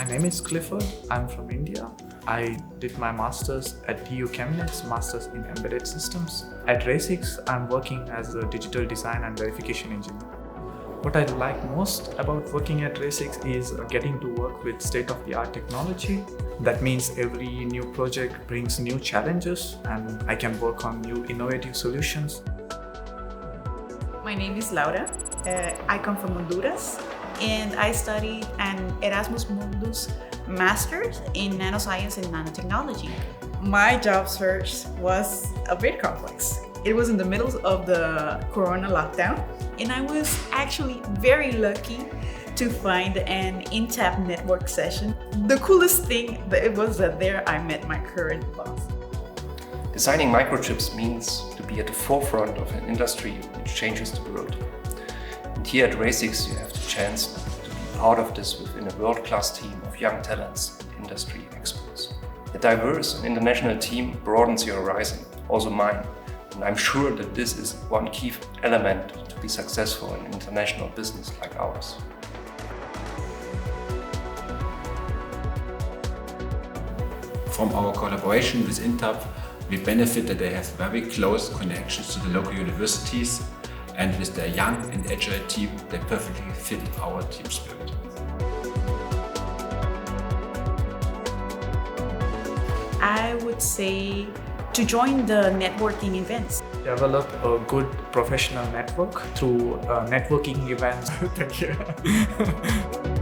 My name is Clifford. I'm from India. I did my master's at TU Chemnitz, master's in embedded systems. At Racyics, I'm working as a digital design and verification engineer. What I like most about working at Racyics is getting to work with state-of-the-art technology. That means every new project brings new challenges and I can work on new innovative solutions. My name is Laura. I come from Honduras and I studied an Erasmus Mundus Master's in Nanoscience and Nanotechnology. My job search was a bit complex. It was in the middle of the Corona lockdown, and I was actually very lucky to find an in-tap network session. The coolest thing was that there I met my current boss. Designing microchips means to be at the forefront of an industry which changes the world. And here at Racyics you have the chance to be part of this within a world-class team of young talents and industry experts. A diverse and international team broadens your horizon, also mine. And I'm sure that this is one key element to be successful in international business like ours. From our collaboration with INTAP, we benefit that they have very close connections to the local universities, and with their young and agile team, they perfectly fit our team spirit. I would say to join the networking events. Develop a good professional network through networking events. Thank you.